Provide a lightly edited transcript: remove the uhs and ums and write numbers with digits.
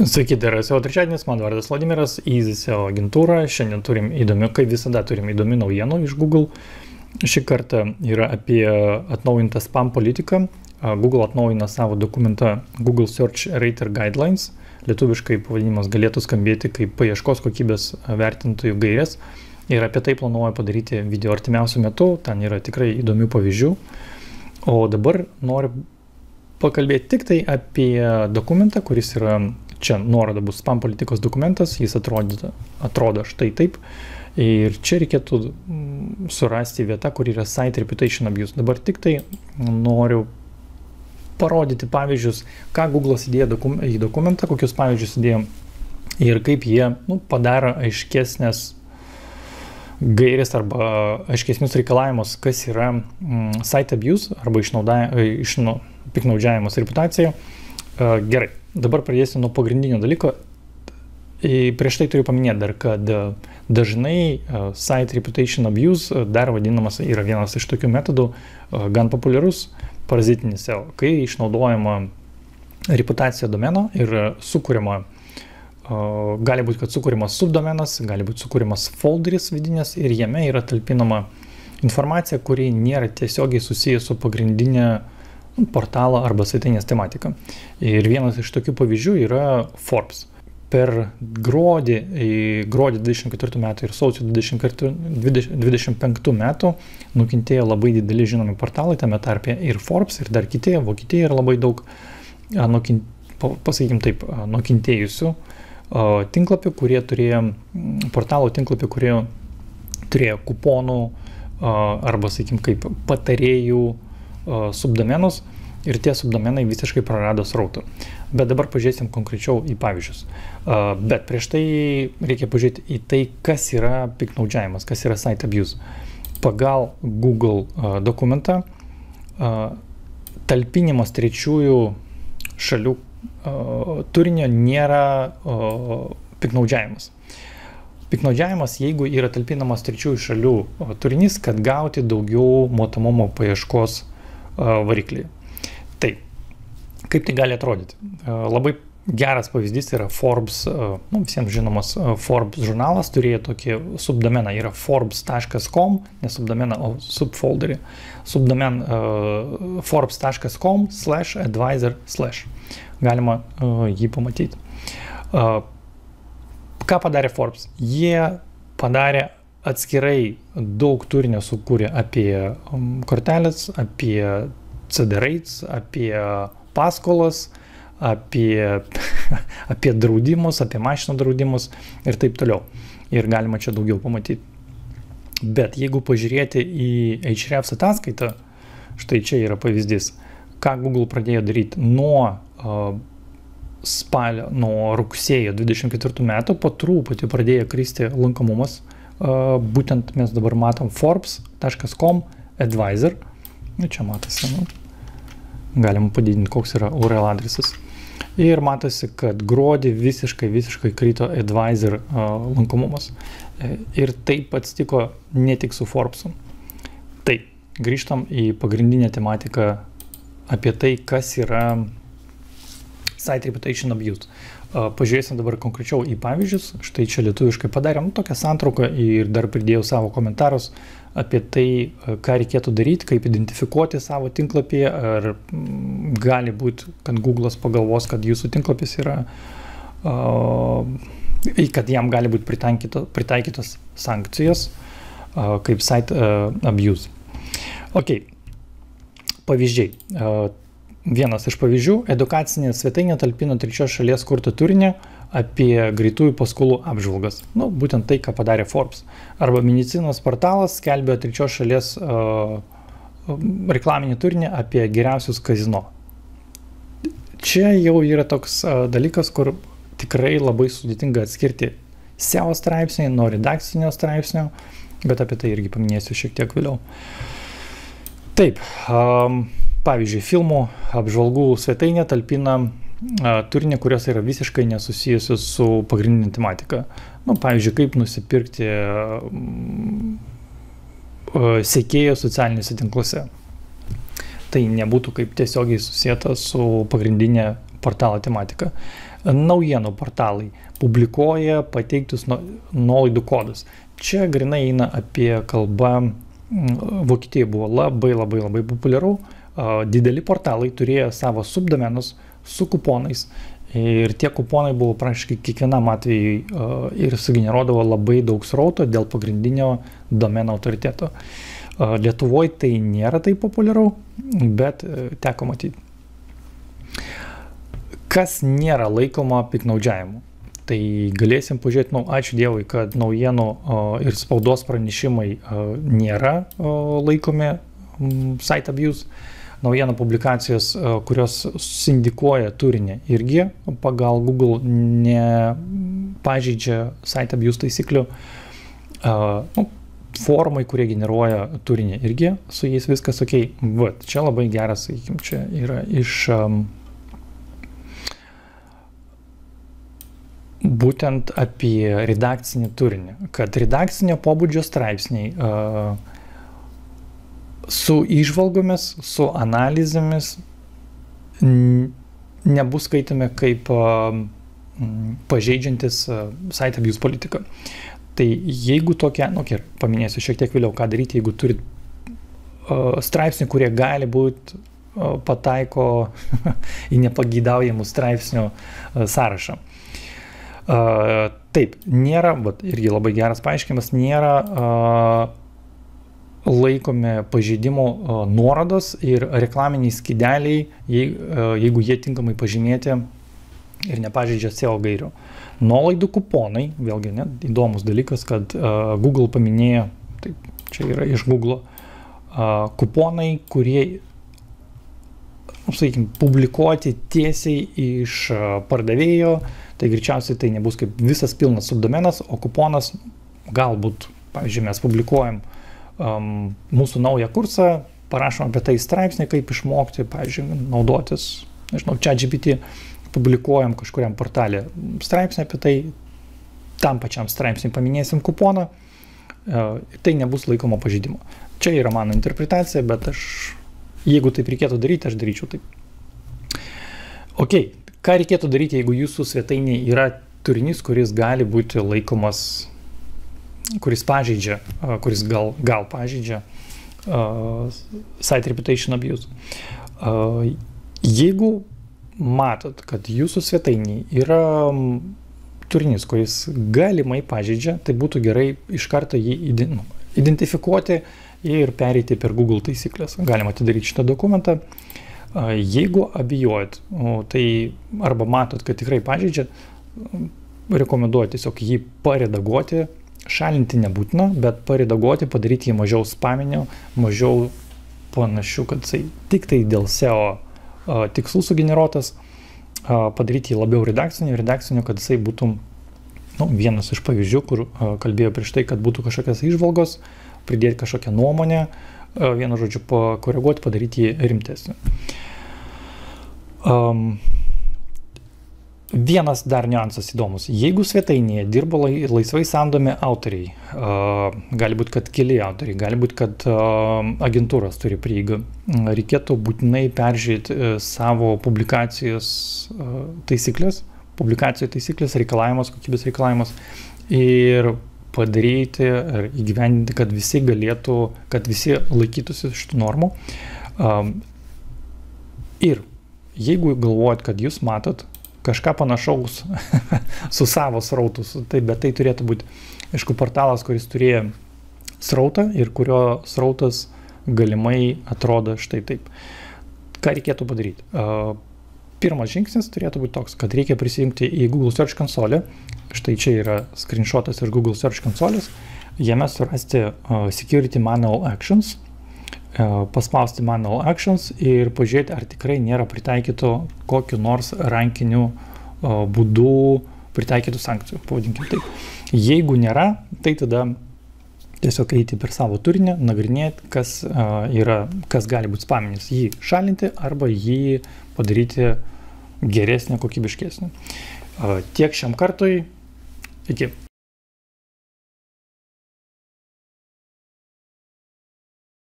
Sveiki, tai yra SEO trečiadienis, man vardas Vladimiras, Easy SEO agentūra. Šiandien turim įdomių, kaip visada turim įdomių naujienų iš Google. Šį kartą yra apie atnaujintą spam politiką. Google atnaujina savo dokumentą Google Search Rater Guidelines. Lietuviškai pavadinimas galėtų skambėti kaip paieškos kokybės vertintojų gairės. Ir apie tai planuoju padaryti video artimiausiu metu. Ten yra tikrai įdomių pavyzdžių. O dabar noriu pakalbėti tik tai apie dokumentą, kuris yra čia nuoroda bus spam politikos dokumentas, jis atrodo štai taip. Ir čia reikėtų surasti vietą, kur yra Site Reputation Abuse. Dabar tik tai noriu parodyti pavyzdžius, ką Google'as įdėjo į dokumentą, kokius pavyzdžius įdėjo ir kaip jie padaro aiškesnės gairės arba aiškesnius reikalavimus, kas yra Site Abuse arba piktnaudžiavimas reputacija. Gerai, dabar pradėsiu nuo pagrindinio dalyko. Prieš tai turiu paminėti dar, kad dažnai Site Reputation Abuse dar vadinamas yra vienas iš tokių metodų, gan populiarus parazitinis SEO, kai išnaudojama reputacija domeno ir sukuriama, gali būti, kad sukūrimas subdomenas, gali būti sukūrimas folderis vidinės ir jame yra talpinama informacija, kuri nėra tiesiogiai susijęs su pagrindinė portalo arba svetainės tematika. Ir vienas iš tokių pavyzdžių yra Forbes. Per gruodį 24 metų ir sausio 25 metų nukentėjo labai dideli žinomi portalai, tame tarpe ir Forbes, ir dar kiti, Vokietija yra labai daug, pasakykim taip, nukentėjusių tinklapių, portalo tinklapių, kurie turėjo kuponų arba, sakykim, kaip patarėjų subdomenus ir tie subdomenai visiškai prarado srautą. Bet dabar pažiūrėsim konkrečiau į pavyzdžius. Bet prieš tai reikia pažiūrėti į tai, kas yra piktnaudžiavimas, kas yra Site Abuse. Pagal Google dokumentą talpinimas trečiųjų šalių turinio nėra piktnaudžiavimas. Piktnaudžiavimas, jeigu yra talpinamas trečiųjų šalių turinys, kad gauti daugiau matomumo paieškos variklį. Tai, kaip tai gali atrodyti? Labai geras pavyzdys yra Forbes, visiems žinomas Forbes žurnalas turėjo tokį subdomeną, yra forbes.com, ne subdomeną, o subfolderį. Subdomen forbes.com/advisor/. Galima jį pamatyti. Ką padarė Forbes? Jie padarė atskirai daug turinio sukūrė apie kortelės, apie CD rates, apie paskolas, apie draudimus, apie mašinų draudimus ir taip toliau. Ir galima čia daugiau pamatyti. Bet jeigu pažiūrėti į Ahrefs ataskaitą, štai čia yra pavyzdys, ką Google pradėjo daryti nuo rugsėjo 24 metų, po truputį pradėjo kristi lankomumas. Būtent mes dabar matom forbes.com advisor. Čia matosi, galima padidinti, koks yra URL adresas. Ir matosi, kad gruodį visiškai krito advisor lankomumas. Ir taip atsitiko ne tik su Forbesu. Tai grįžtam į pagrindinę tematiką apie tai, kas yra Site Reputation Abuse. Pažiūrėsim dabar konkrečiau į pavyzdžius. Štai čia lietuviškai padarėm tokią santrauką ir dar pridėjau savo komentarus apie tai, ką reikėtų daryti, kaip identifikuoti savo tinklapį, ar gali būti, kad Google'as pagalvos, kad jūsų tinklapis yra, kad jam gali būti pritaikytos sankcijos, kaip Site Abuse. Ok, pavyzdžiai. Vienas iš pavyzdžių – edukacinė svetainė talpino trečios šalies kurtą turinį apie greitųjų paskolų apžvalgas. Būtent tai, ką padarė Forbes. Arba medicinos portalas skelbė trečios šalies reklaminį turinį apie geriausius kazino. Čia jau yra toks dalykas, kur tikrai labai sudėtinga atskirti SEO straipsnį nuo redakcinio straipsnio, bet apie tai irgi paminėsiu šiek tiek vėliau. Taip, pavyzdžiui, filmų apžvalgų svetainė talpina turinį, kurios yra visiškai nesusijusios su pagrindinė tematika. Pavyzdžiui, kaip nusipirkti sekėjo socialiniuose tinkluose. Tai nebūtų kaip tiesiogiai susijęta su pagrindinė portalo tematika. Naujienų portalai publikuoja pateiktus nuolaidų kodus. Čia grinai eina apie kalbą, Vokietijoje buvo labai populiaru, dideli portalai turėjo savo subdomenus su kuponais ir tie kuponai buvo praškai kiekvienam atvejui ir sugeneruodavo labai daug srauto dėl pagrindinio domeno autoriteto. Lietuvoje tai nėra taip populiaru, bet teko matyti. Kas nėra laikoma piktnaudžiavimu? Tai galėsim pažiūrėti, ačiū Dievui, kad naujienų ir spaudos pranešimai nėra laikomi site abuse. Naujienų publikacijos, kurios sindikuoja turinį irgi pagal Google nepažeidžia site abuse taisyklių. Forumai, kurie generuoja turinį irgi, su jais viskas ok. Vat, čia labai geras, sakykim, čia yra iš būtent apie redakcinį turinį, kad redakcinio pobūdžio straipsniai su įžvalgomis, su analizėmis nebus skaitomi kaip pažeidžiantis site abuse politiką. Tai jeigu tokia, paminėsiu šiek tiek vėliau, ką daryti, jeigu turit straipsnių, kurie gali būti pataiko į nepageidaujamus straipsnių sąrašą. Taip, nėra, irgi labai geras paaiškinimas, nėra laikomi pažeidimų nuorodos ir reklaminiai skydeliai, jeigu jie tinkamai pažymėti ir nepažeidžia SEO gairių. Nuolaidų kuponai, vėlgi įdomus dalykas, kad Google paminėjo, taip, čia yra iš Google, kuponai, kurie, sakykime, publikuoti tiesiai iš pardavėjo, tai greičiausiai tai nebus kaip visas pilnas subdomenas, o kuponas galbūt, pavyzdžiui, mes publikuojam mūsų naują kursą, parašom apie tai straipsnį, kaip išmokti, pavyzdžiui, naudotis, ChatGPT, publikuojam kažkuriam portalė straipsnį apie tai, tam pačiam straipsnį paminėsim kuponą, tai nebus laikoma pažeidimu. Čia yra mano interpretacija, bet jeigu taip reikėtų daryti, aš daryčiau taip. Ok, ką reikėtų daryti, jeigu jūsų svetainėje yra turinys, kuris gali būti laikomas, kuris pažeidžia, kuris gal pažeidžia site reputation abuse. Jeigu matot, kad jūsų svetainėje yra turinys, kuris galimai pažeidžia, tai būtų gerai iš karto jį identifikuoti ir pereiti per Google taisyklės. Galima atidaryti šitą dokumentą. Jeigu abejojat, tai arba matot, kad tikrai pažeidžia, rekomenduoju tiesiog jį paredaguoti, šalinti nebūtina, bet paredaguoti, padaryti jį mažiau spaminio, mažiau panašių, kad jisai tik tai dėl SEO tikslų sugeneruotas, padaryti jį labiau redakciniu, kad jisai būtų vienas iš pavyzdžių, kur kalbėjau prieš tai, kad būtų kažkokias įžvalgos, pridėti kažkokią nuomonę, vienu žodžiu pakoreguoti, padaryti jį rimtesnį. Vienas dar niuansas įdomus. Jeigu svetainėje dirba laisvai samdomi autoriai, gali būti, kad keli autoriai, gali būti, kad agentūros turi prieigą, reikėtų būtinai peržiūrėti savo publikacijos taisyklės, reikalavimus, kokybės reikalavimus ir padaryti ir įgyvendinti, kad visi galėtų, kad visi laikytųsi šitų normų. Ir jeigu galvojat, kad jūs matot kažką panašaus su savo srautus, bet tai turėtų būti, aišku, portalas, kuris turėjo srautą ir kurio srautas galimai atrodo štai taip. Ką reikėtų padaryti? Pirmas žingsnis turėtų būti toks, kad reikia prisijungti į Google Search konsolę. Štai čia yra screenshotas iš Google Search konsolės. Jame surasti Security Manual Actions, paspausti Manual Actions ir pažiūrėti, ar tikrai nėra pritaikytų kokiu nors rankiniu būdu pritaikytų sankcijų, pavadinkim taip. Jeigu nėra, tai tada tiesiog eiti per savo turinį, nagrinėti, kas gali būti spaminis, jį šalinti arba jį padaryti geresnį, kokybiškesnį. Tiek šiam kartui. Iki.